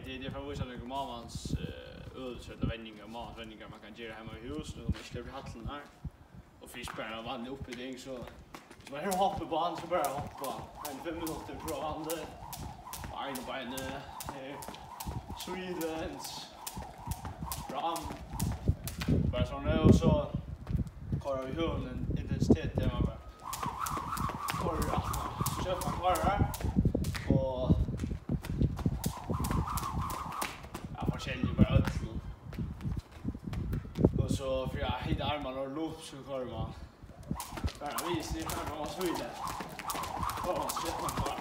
Det är för att visa några mamans ölsöta vändningar och mansvändningar man kan göra hemma i hus. Och man släpper halsen här. Och fiskbärna vanlig uppe i det så man här hoppar på han så bara hoppa. En 5 minuter på vandet. Bein och bein. Swedes. Fram. Bara så nu och så kör vi hunden intensitet där man bara kör allt. Så köper man kvar här. Och forskjellig bara ödsel. Och så för jag hittar armarna och loop så kör man. Bara vis det kan man så vidare. Och så köper man kvar.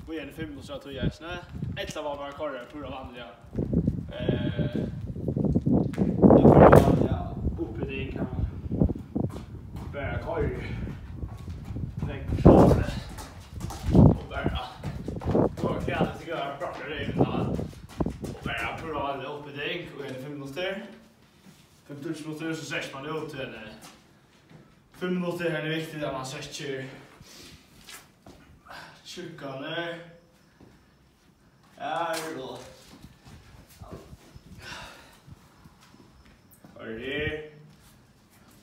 Och igen 5 så tog jag snä. Ett var bara kvar pura vanliga. Uppe det kan man bära korg. Lägg på det. Och bära. Och kan det göra bra det innan. Och bära pura det uppe det och en 5 minuter. 5 minuter så sätter man det ut till 5 minuter är det viktigt att man sätter kyrkan där. Här då. Var det här.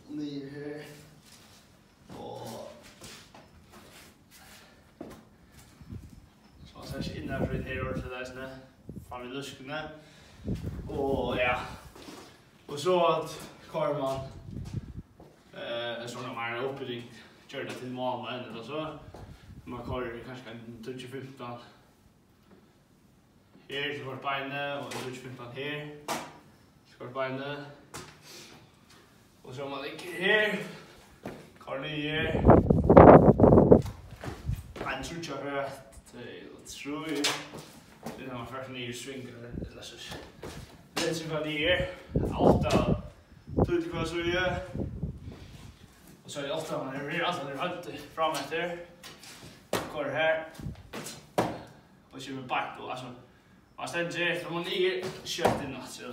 Ner här. Och så man sätter in där för ett här år till det här. Fan i luskarna. Och ja. Och så att kör man sådana man är uppe i kör det till mål ändå och så. Man kör kanske en 25 här så går benen och 25 här. Så går benen. Och så man ligger här. Kör ner. En tror jag tror jag det är man först ner svingar eller så. Det som var ner. Allt tog kvar så ju. Och så är det ofta man är alltså det alltid fram efter. Går här. Och så med back då alltså. Man ställer efter man ner kött in så.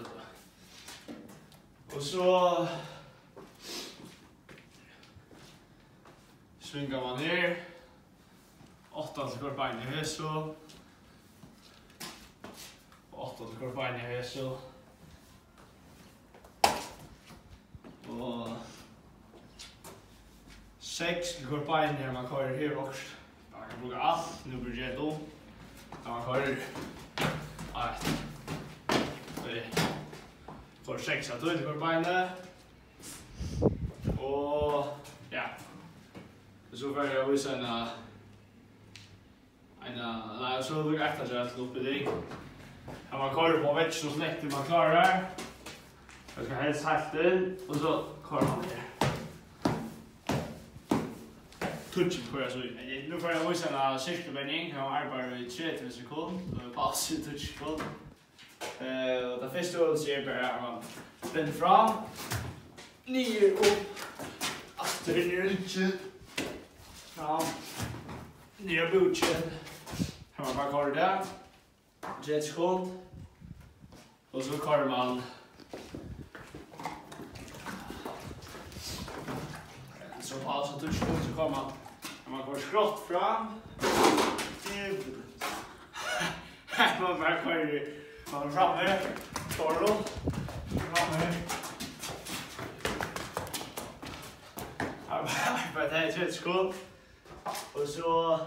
Och så svingar man ner. 8 så går benen här så. 8 så går benen här så. Och 6 går benen när man kör här också. Man kan bruka allt, nu blir det då. När man kör för 6 att det går benen. Och ja. Så får jag visa nej, så vill jag efter så att uppe det. Här man kör på vetch så snägt man klarar. Jag ska helst halta in och så kör man ner. Touch på jag så. Nu får jag visa en cirkelvändning. Jag arbetar i 30 sekunder och paus i touch på. Och det första året ser bara att man vänder fram, ner upp, efter ner ut, fram, ner butchen. Här man bara kör där. 30 sekunder. Och så kör man så paus och touch så kommer man när man går skrått fram. Man bara kör man framme. Står då. Framme. Bara det är 30 sekunder. Och så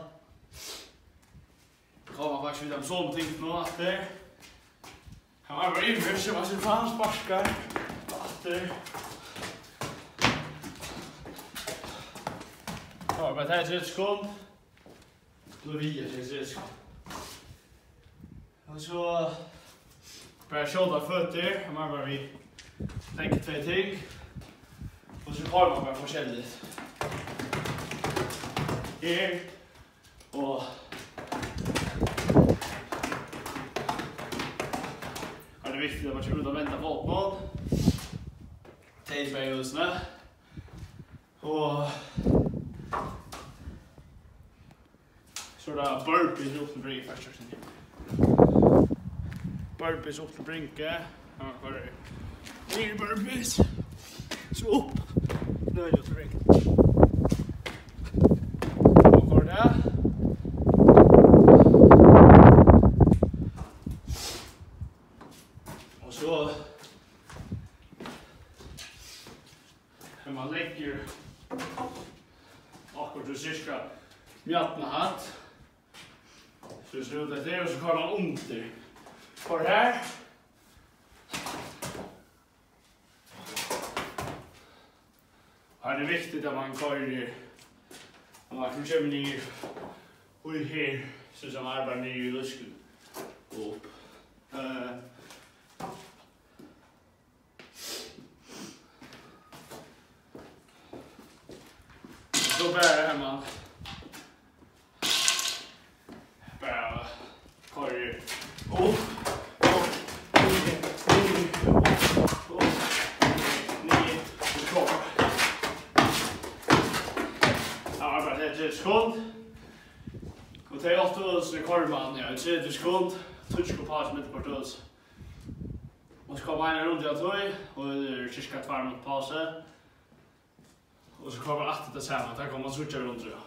kommer man faktiskt vidare sån ting nu efter. Han var bara inne så man ser fan sparkar. Efter. Ja, bara det är 30 sekunder. Då viger sig 30 sekunder. Och så börjar skölda fötter. Man bara vi tänker 2 ting. Och så har man bara forskjelligt. Här. Och det är viktigt att man ska ut och vänta på någon. Tejpa i husna. Och så där burpees upp till brink först. Burpees upp till brinke. Ja, vad är det? Ner burpees. Så upp. Nu är det till brink. Och var det. det ser ut efter och så kommer man under. Kör här. Här är det viktigt att man kör man kommer ner och här så som arbetar ner i lusken och upp. Så bara hemma. Bara kör upp. Skål. Och det är 8 öls rekordman, ja, 30 skål. Touch på paus mitt på öls. Och så kommer en runda tog och cirka 2 minuter pausa. Och så kommer att det samma, där kommer man switcha runt tror jag.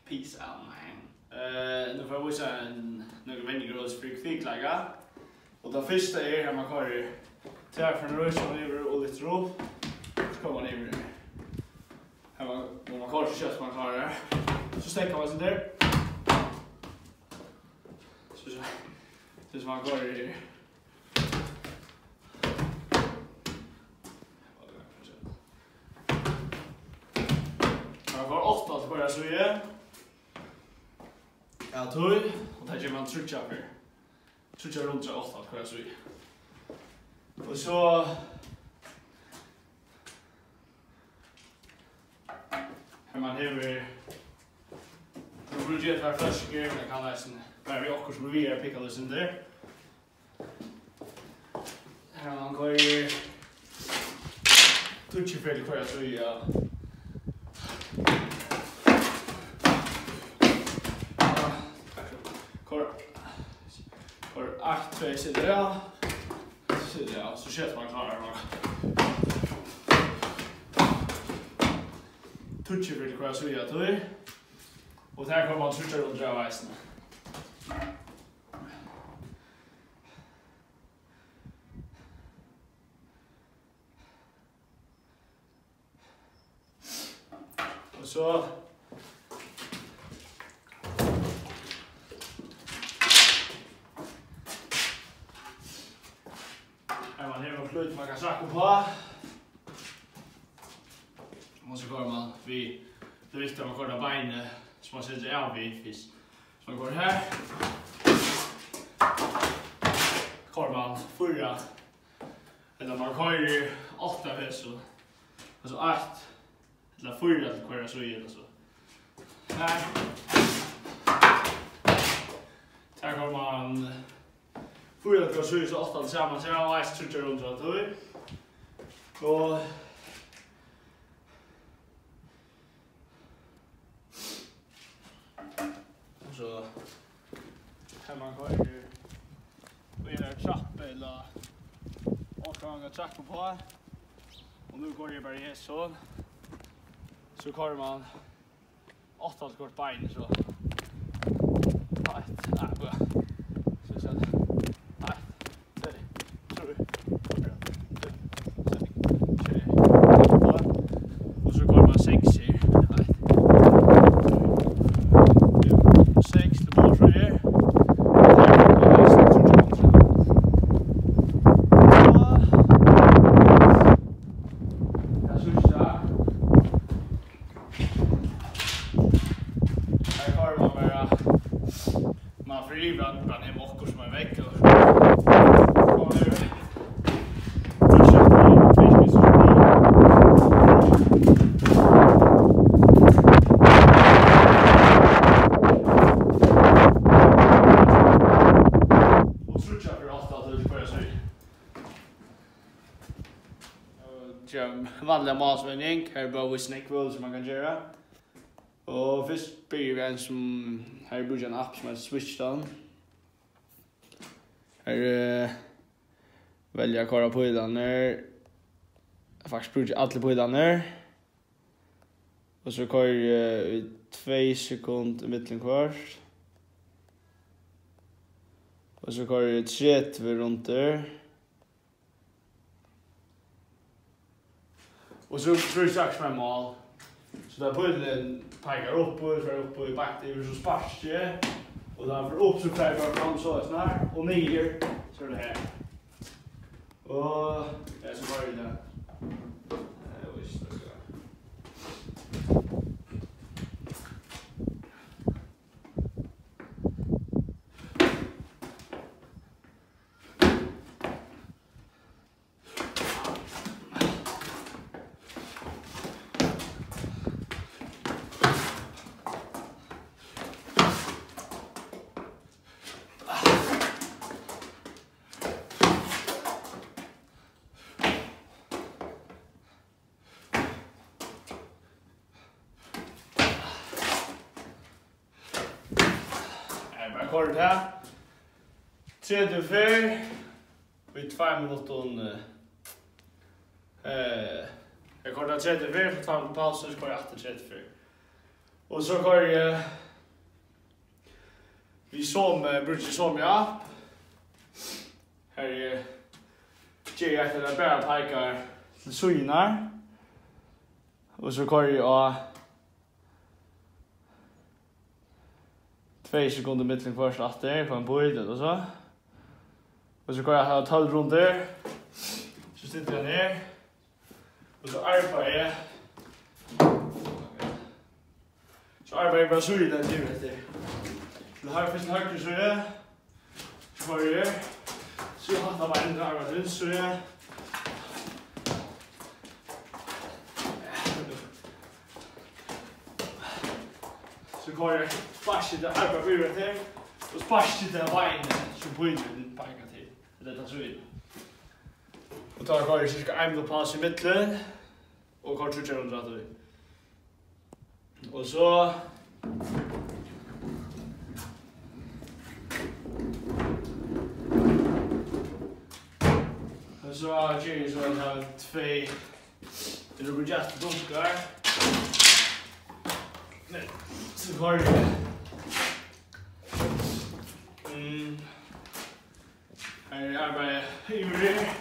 Peace out man. Nu får jag visa några vänjingråds för kvicklägga. Och det första är att man kör tag från rösten över och lite ro. Så kommer man över. Här var man kvar så kött man klarar det. Så stäcker man sig där. Så man går i. Man går 8 till börja så igen. Ja, tog. Och där ger man trycka för. Trycka runt 8 till börja så igen. Och så man hever brudget var flaskor, jag kan läsa bara vi också som vi är pickles in där. Här man går ju touch för det kvar så ja. Kor 8 så där. Så där så kött man klarar man. Touch för det kvar så ja då. Och här kommer man switcha runt dra västen. Och så här man har flyt man kan sacka på. Och så går man vid det viktiga man går där benen som man sätter av vid fisk. Så man går här. Går man 4. Eller man kör ju 8 peso. Alltså 8 eller 4 till kvar så igen så. Här. Här går man 4 till så 8 tillsammans. Så jag har ice touch runt så då. Och så här man går ju vidare trappa eller åker man trappa på och nu går det bara i så kör man 8 kort bein så så och så går man 6 vanliga lmansvenjing, här bara vi snackroll som man kan göra. Och först börjar vi en som här börjar en app som heter Switch down. Här väljer jag kora på den där. Jag faktiskt börjar alla på den där. Och så kör jag 2 sekunder i mitten kvart. Och så kör jag 30 runt där. Och så tror jag strax med mål. Så där bullen pekar upp och i back det är så sparske. Och då för upp så pekar fram så snart och ner så är det här. Och ja, så var det där. Visst det. Kort här. 34 vid 2 minuter. Jag kortar 34 för 2 minuter paus så ska jag 34. Och så går jag vi brukar som jag. Här är jag efter att bara pekar till synar. Och så går jag 2 sekunder mittling först efter på en böjd och så. Och så går jag ha 12 runder. Så sitter jag ner. Och så arbetar jag. Så arbetar jag bara så i den tiden efter. Så har jag först en högre så jag. Så går jag. Så jag har bara en arm runt så jag. Så går jag sparkar det här på huvudet här och sparkar det här så bryter den pekar till. Det är så vidare. Och tar går jag cirka 1 minut paus i mitten och kort så runt att vi. Och så gör jag så här 2 det blir just dunkar. Nej. Så går det. Här är bara ivrig.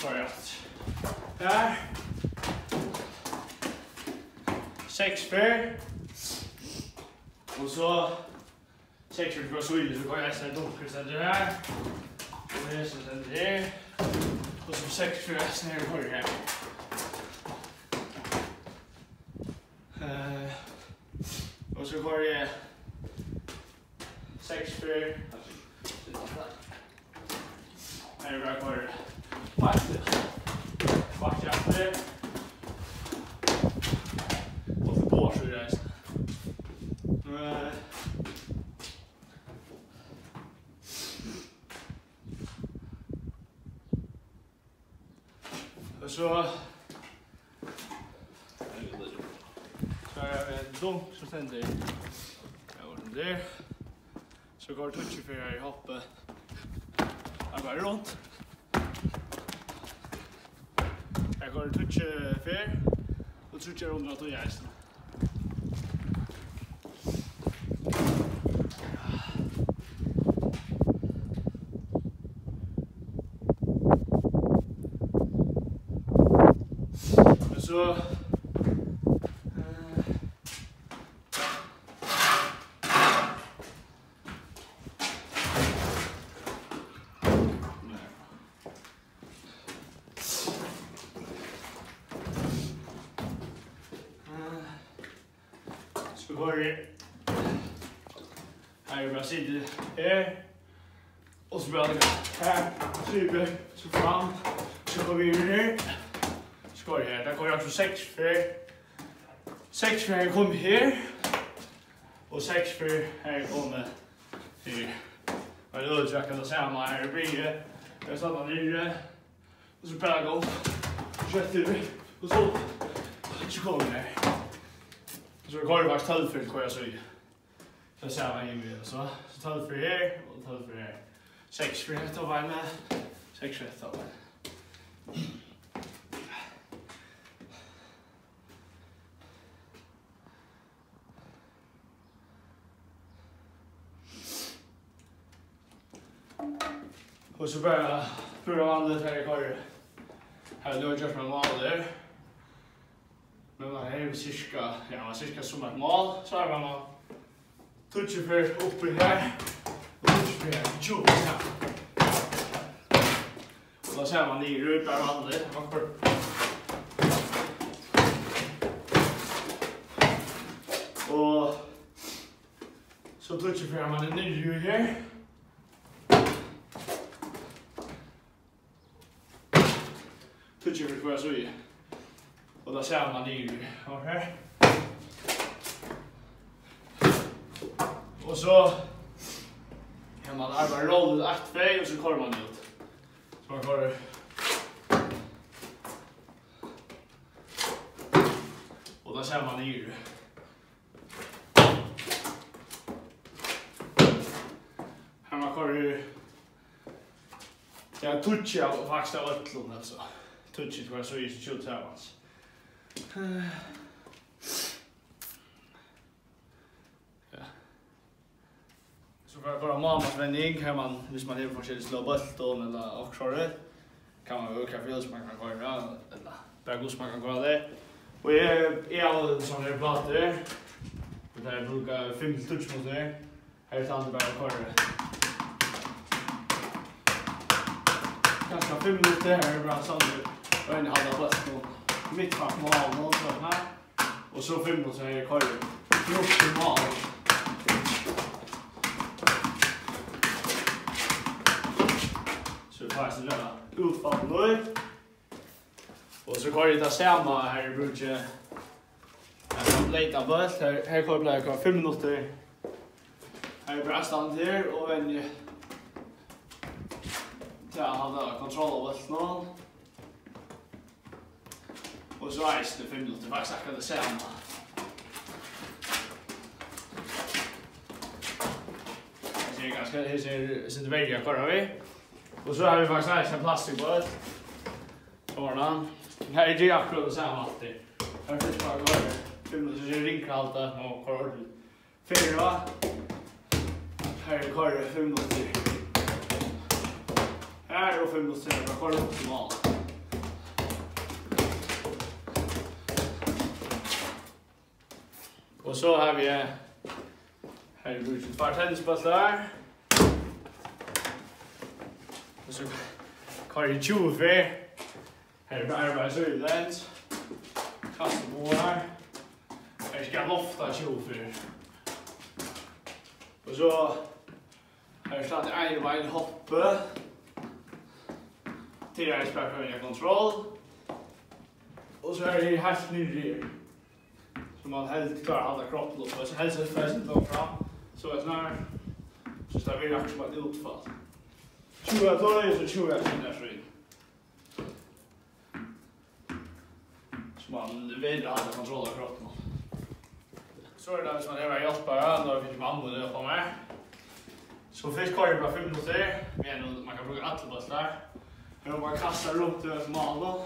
Korrekt. Där. 6 för. Och så 6 för går så in så går jag sen då så det här. Och det är så sen det. Och så 6 för sen går det här. Och så går det 6 för. Här är bara kvar. Kvart efter. Och för bås så är det. Och så dunk så tänder jag den där. Så går det touch för jag hoppar. Jag går runt. Jag går touch för och touchar under att jag är. Så går det här är bara sitter här och så börjar det här så fram så går vi ner så går det här där går jag också 6 för här kommer här och 6 för här kommer här och det överträcker det samma här blir det jag stannar ner och så börjar jag gå och sätter vi och så kommer det här. Så det går det faktiskt 12 för att jag säger. Så ser man in så 12 för här och 12 för här. 6 för ett av varje. 6 för ett av varje. Och så börjar vandret här i korgen. Här då görs man mål där. Men man är cirka som ett mål. Så har man touch för uppe här. Och touch för här. Tjuv här. Och då ser man det i rutan vanligt. Och så touch för man är nere här. Touch för vad så är. Och då ser man det ju här. Och så kan man arbeta rollet 1-2 och så kollar man ut. Så man kollar. Och då ser man det ju. Här man kollar. Jag touchar och faktiskt av ötlån alltså. Touchet var så i 20 tillsammans. Ja. Så för att vara lmansvenjing kan man, hvis man är för slå bulten eller offshore, kan man öka fel så man kan gå eller bara gå så man kan gå där. Och jag har sån här platter. Det där brukar 5 touch mot det. Här är det bara kvar. Ganska 5 minuter här bara sånt. Och en halva plats på mittback mål och så här. Och så 5 minuter är det kvar. Upp mål. Så det faktiskt är utfall nu. Och så kvar det samma här i bruket. Jag letar bort. Här kommer jag kvar 5 minuter. Här är bra stand här och en jag hade kontroll av bollen. Och så är det 5 minuter faktiskt akkurat det samma. Jag ser sin väg jag kör vi. Och så har vi faktiskt en plastikboll. Ordnan. Här är det akkurat det samma alltid. Här finns bara går 5 minuter så rinkar allt och kör ordentligt. 4. Här är kvar 5 minuter. Här och 5 minuter jag kör optimalt. Och så har vi här är bruket ett par tennisbollar. Och så kör det 20 för. Här är arbete så i läns. Kasta på här. Här ska lofta 20 för. Och så här står det en väg hoppa. Till jag spelar för en kontroll. Och så är det helt nere. Så man helt klarar alla kroppen och så helst är det först inte fram. Så är det när så står vi också på ett utfall. 20 och så 20 där så in. Så man vill ha kontroll av kroppen. Så är det som att jag hjälper när vi fick mamma det på mig. Så först kör det bara 5 minuter. Man kan bruka alla bollar. Jag bara kastar runt över malen.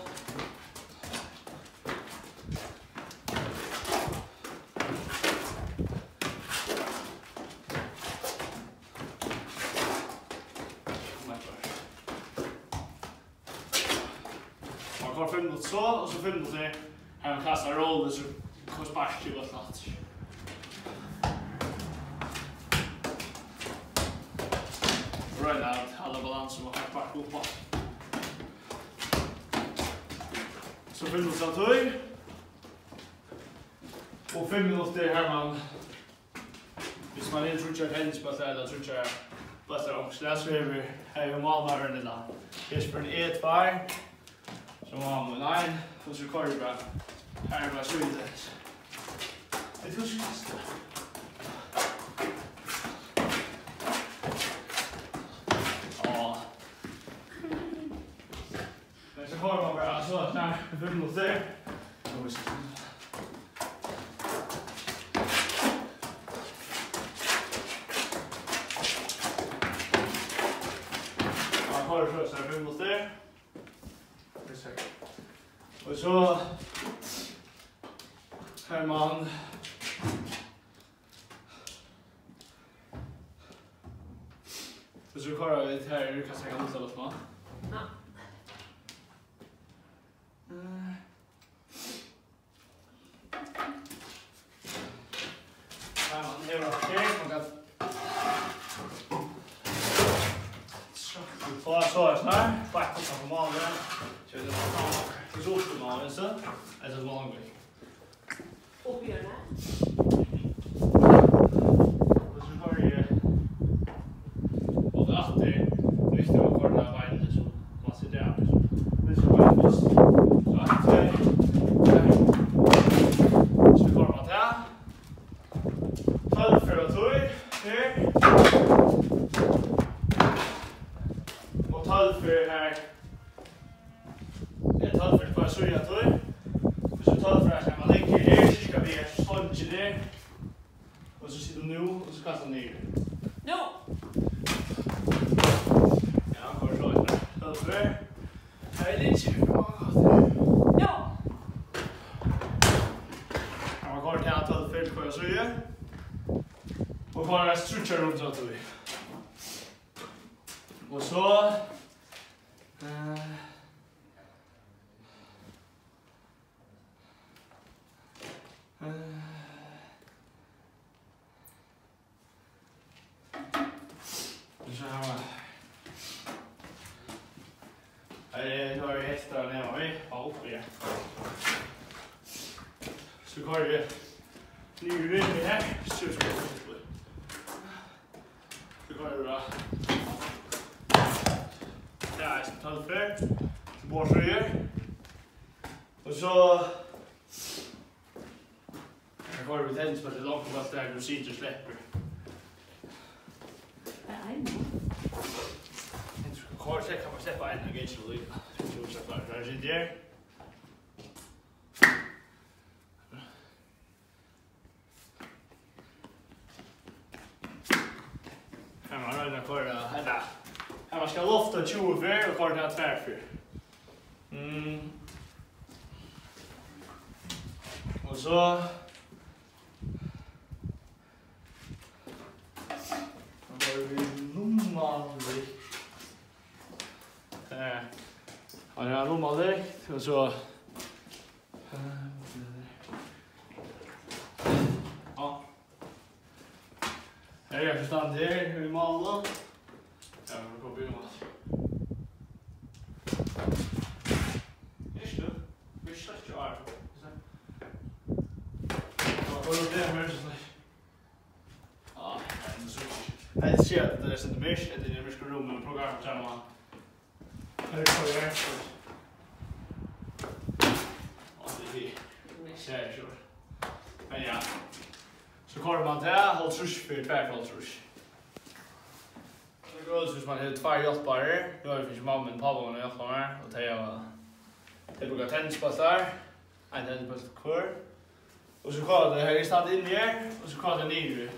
Man kör 5 minuter så och så 5 minuter här man kastar roller så går spark till vad snart. Right out, alla balanser och här spark upp. Så 5 minuter tog. Och 5 minuter här man. Hvis man inte tror att tennisbollar eller tror att bollar också så är vi här i målvaren där. Just för en 1-2. Så har man en och så kör vi bara. Här är bara så vidare. Det är tuskast. Ja. Men så har man bara så att när det blir mot det. Man har det först när det blir mot det. Och så här man och så kör vi här, du kan säga något sådant va? Ja. här man kan så är snart back på normala så det är så normalt så är det vanligt Och gör det. Och så har jag och att det riktigt var korta vägen så man ser där men så var det så att så kommer man där 12 för tur här och 12 för här det 12 för på så jag tur och så 12 för att man lägger här så ska vi sponge där och så sitter nu och så kastar ner No. ja går så där 12 för här är lite Ja. man går till att 12 för på så jag och bara stretcha runt så att vi och så så här då har vi hästar ner vi har uppe igen så går vi nu in här så ska vi så går det bra ja jag ska ta det för så borsar och så jag går vi tänds på det långt fast där du sitter och släpper kvar så kan man släppa en against the lead så så klart där är det här man rör kvar där här man ska lofta 20 för och kvar till 2 för och så har vi normalt ja, det är normalt och så ja här är förstand här i malen ja, vi går bygga mat just det vi släcker ju här och då det är så ja, det är så jag ser att det är sånt mesh det är mycket rum med program så man här får jag efter och det är ser så men ja så kommer man där håll trusch för tvärfallstrusch det går så man har 2 hjälpare då är det mamma och pappa och jag kommer och det brukar tändas på där en tänds på kvar och så går det här i stand in här och så går det ner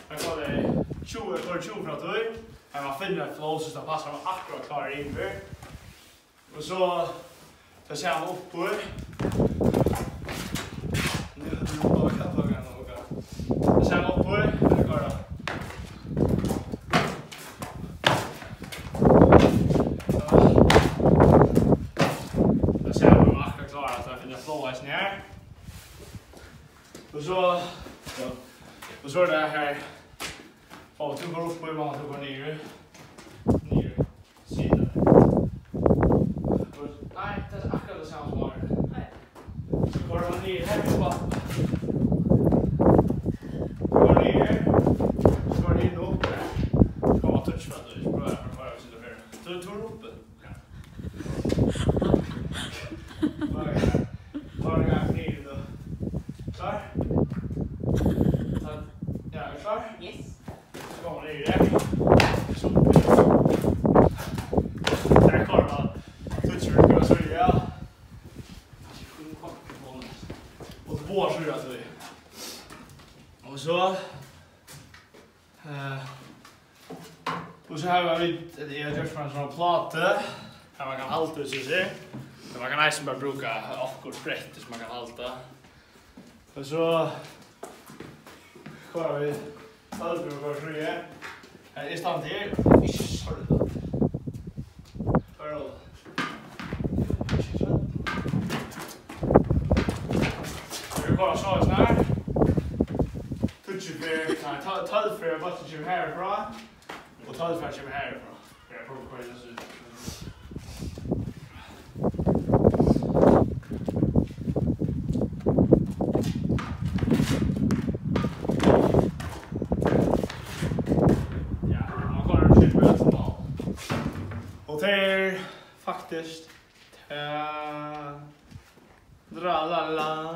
här 20 från tur. Här man finner ett flow så passar man akkurat klar inför. Och så ser man upp på det. Nu bara kan plugga något. Så ser man upp på det. Det går då. Då ser man akkurat klar att jag finner flowet ner. Och så är det här. Och du går upp på ibland och går ner sidan. Nej, det är akkurat samma som var. Så går man ner här på. Går ner. Så går in upp där. Så kommer man touch för att du prövar att sitta här. Så tar du upp det. Tar det här ner då. Klar? Ja, är du klar? Yes. Så kommer det ju där. Så. Där kommer man. Touchwork och så ja. Och två så att vi. Och så har vi det är just från sån platta. Här man kan halta så se. Men man kan nästan bara bruka akkurat brett så man kan halta. Och så kör vi halvbrukar så här. Här är stand här. Ish, har du det? För då. så snart. 12 för vad du kommer härifrån. Och 12 för att kommer härifrån. Jag får kolla det så. Och det är faktiskt... Dralala.